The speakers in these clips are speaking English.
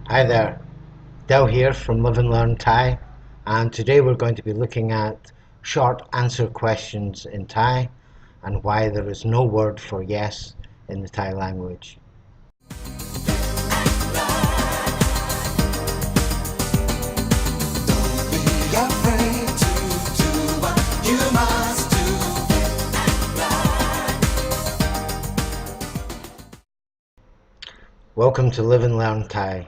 Hi there, Del here from Live and Learn Thai, and today we're going to be looking at short answer questions in Thai and why there is no word for yes in the Thai language. Welcome to Live and Learn Thai.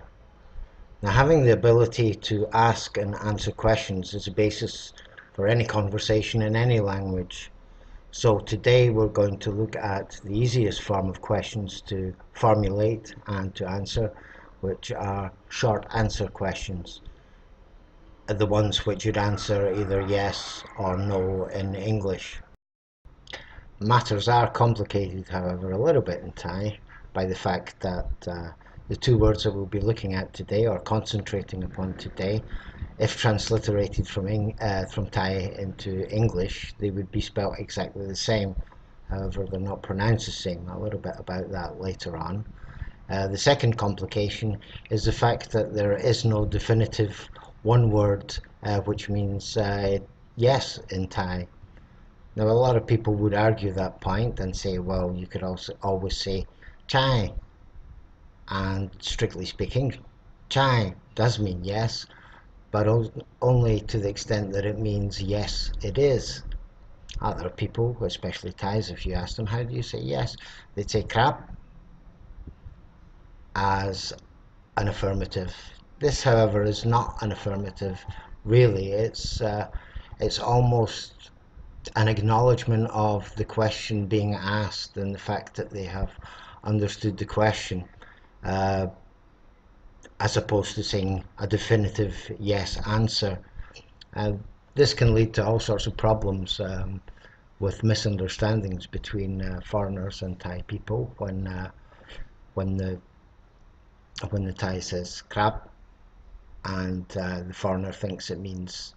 Now, having the ability to ask and answer questions is a basis for any conversation in any language. So today we're going to look at the easiest form of questions to formulate and to answer, which are short answer questions. The ones which you'd answer either yes or no in English. Matters are complicated, however, a little bit in Thai by the fact that the two words that we'll be looking at today or concentrating upon today, if transliterated from Thai into English, they would be spelt exactly the same. However, they're not pronounced the same. A little bit about that later on. The second complication is the fact that there is no definitive one word which means yes in Thai. Now, a lot of people would argue that point and say, well, you could also always say chai, and strictly speaking, chai does mean yes, but only to the extent that it means yes, it is. Other people, especially Thais, if you ask them, how do you say yes? They'd say crap as an affirmative. This, however, is not an affirmative, really. It's almost an acknowledgement of the question being asked and the fact that they have understood the question, uh, as opposed to saying a definitive yes answer. Uh, this can lead to all sorts of problems with misunderstandings between foreigners and Thai people when the when the Thai says crap and the foreigner thinks it means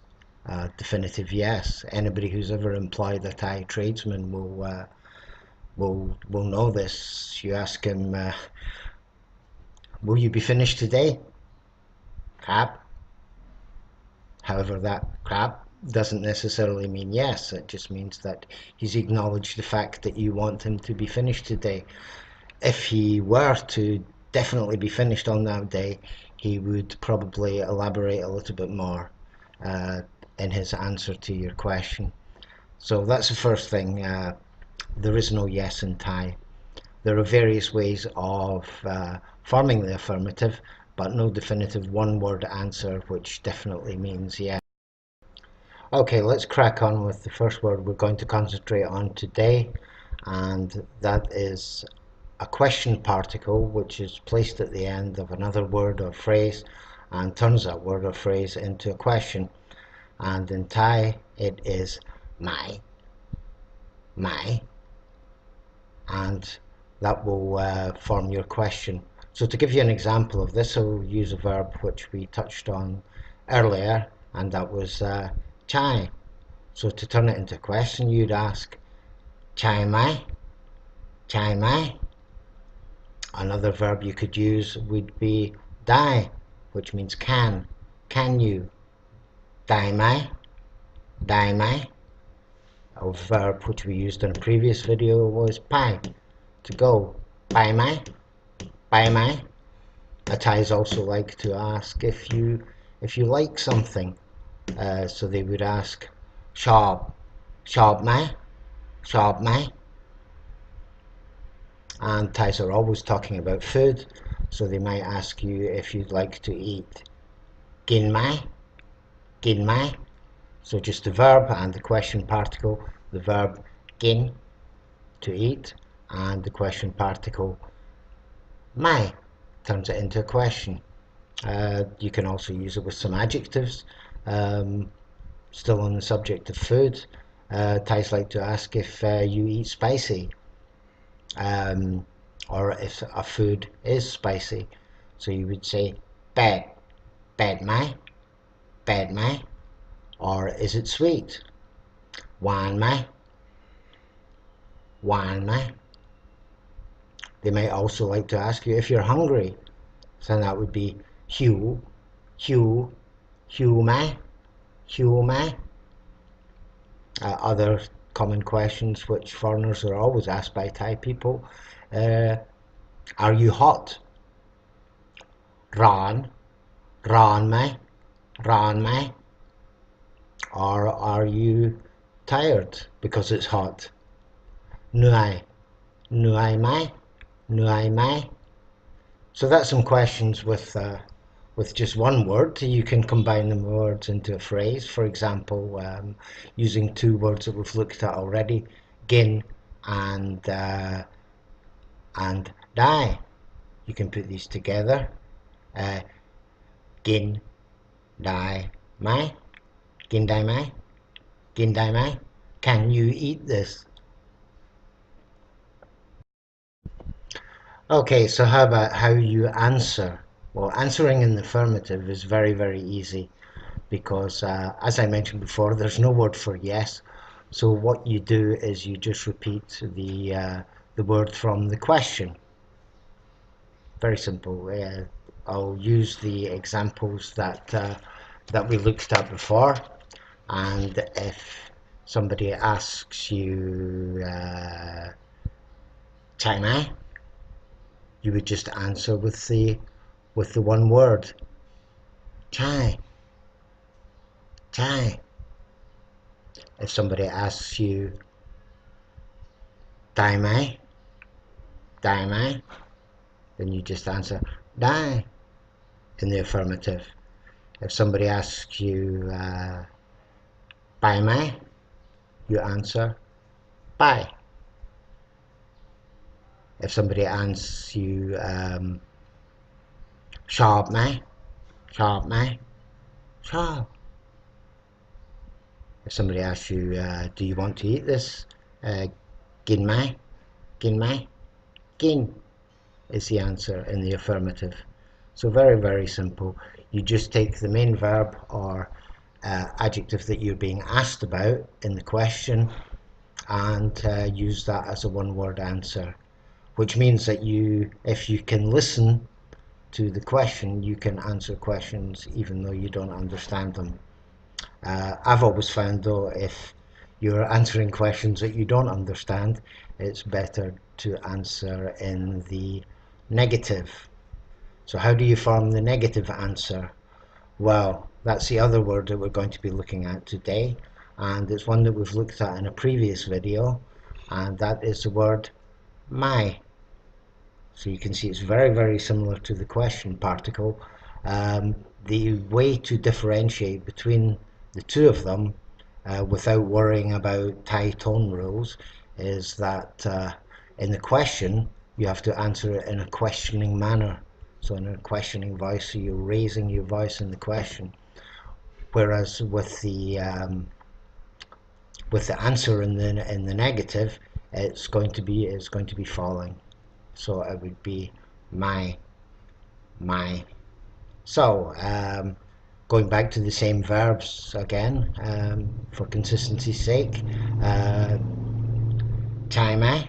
definitive yes. Anybody who's ever employed a Thai tradesman will know this. You ask him, will you be finished today? Crap. However, that crap doesn't necessarily mean yes. It just means that he's acknowledged the fact that you want him to be finished today. If he were to definitely be finished on that day, he would probably elaborate a little bit more uh, in his answer to your question. So that's the first thing. There is no yes in Thai. There are various ways of forming the affirmative, but no definitive one-word answer which definitely means yes. Okay, let's crack on with the first word we're going to concentrate on today, and that is a question particle which is placed at the end of another word or phrase and turns that word or phrase into a question. And in Thai it is mai, mai, and that will form your question. So to give you an example of this, I'll use a verb which we touched on earlier, and that was chai. So to turn it into a question, you'd ask chai mai, chai mai. Another verb you could use would be dai, which means can. Can you? Dai mai, dai mai. A verb which we used in a previous video was pai, to go. Pai mai, pai mai. Thais also like to ask if you like something. So they would ask shop, shop mai, shop mai. And Thais are always talking about food, so they might ask you if you'd like to eat gin mai, gin mai. So just the verb and the question particle, the verb gin, to eat, and the question particle mai turns it into a question. You can also use it with some adjectives. Still on the subject of food, Thais like to ask if you eat spicy, or if a food is spicy. So you would say bad, bad mai, bad mai, or is it sweet? Wan mai, wan mai. They might also like to ask you if you're hungry. So that would be Hugh, Hugh, Hugh mai, Hugh mai. Other common questions which foreigners are always asked by Thai people. Uh, are you hot? Ran, Ran mai, Ran mai. Or are you tired because it's hot? Nuai, Nuai mai, Nuai mai. So that's some questions with just one word. You can combine the words into a phrase. For example, using two words that we've looked at already, gin and dai. You can put these together. Uh, gin dai mai, gin dai mai, gin dai mai. Can you eat this? Okay, so how about how you answer? Well, answering in the affirmative is very, very easy because, as I mentioned before, there's no word for yes. So what you do is you just repeat the word from the question. Very simple. I'll use the examples that we looked at before, and if somebody asks you chai mai, you would just answer with the one word chai, chai. If somebody asks you dai mai, dai mai, then you just answer dai in the affirmative. If somebody asks you bai mai, you answer bai. If somebody asks you shop mai, shop mai, shop. If somebody asks you do you want to eat this, gin mai, gin mai, gin is the answer in the affirmative. So very, very simple. You just take the main verb or adjective that you're being asked about in the question and use that as a one-word answer, which means that if you can listen to the question, you can answer questions even though you don't understand them. I've always found though, if you're answering questions that you don't understand, it's better to answer in the negative. So how do you form the negative answer? Well, that's the other word that we're going to be looking at today, and it's one that we've looked at in a previous video, and that is the word mai. So you can see it's very, very similar to the question particle. The way to differentiate between the two of them without worrying about Thai tone rules is that in the question you have to answer it in a questioning manner. So in a questioning voice, so you're raising your voice in the question. Whereas with the answer in the negative, it's going to be falling. So it would be my. So going back to the same verbs again for consistency's sake. Chai mai,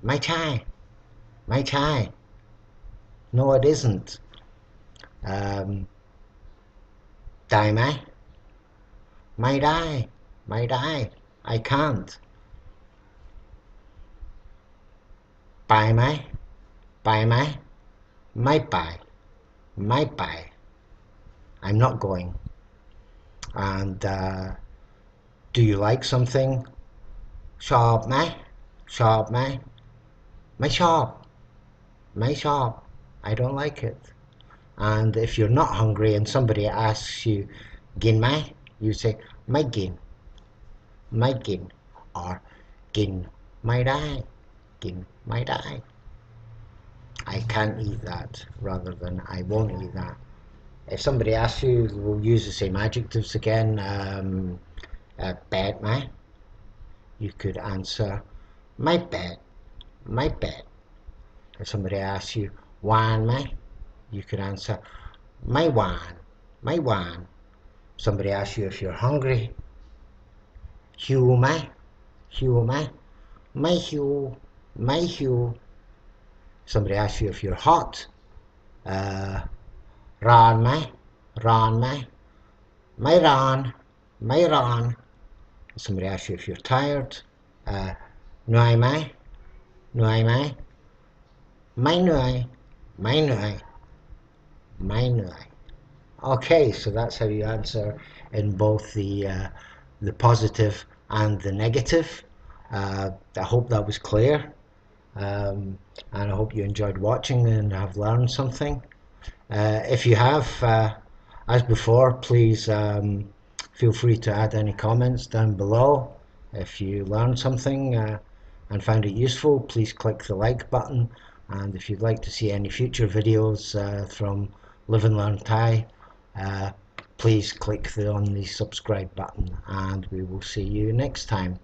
my chai, my chai. No, it isn't. Dai mai, my dai, my dai. I can't. Bai mai, bai mai, my bai, my bai. I'm not going. And do you like something? Shop mai, shop mai, my shop, my shop. I don't like it. And if you're not hungry and somebody asks you gin mai, you say my gin, or gin mai dai, gin mai dai. I can't eat that rather than I won't eat that. If somebody asks you, we'll use the same adjectives again. Bed mai, you could answer my bed, my bed. If somebody asks you wan mai, you could answer my wan, my wan. Somebody asks you if you're hungry, Hugh mai, Hugh mai, my Hugh, my Hugh. Somebody asks you if you're hot, Ran mai, ran mai, mai ran, mai ran. Somebody asks you if you're tired. Nuai mai, nuai mai, mai nuai, mai nuai, mai nuai. Okay, so that's how you answer in both the positive and the negative. I hope that was clear, and I hope you enjoyed watching and have learned something. If you have, as before, please feel free to add any comments down below. If you learned something and found it useful, please click the like button. And if you'd like to see any future videos from Live and Learn Thai, please click on the subscribe button, and we will see you next time.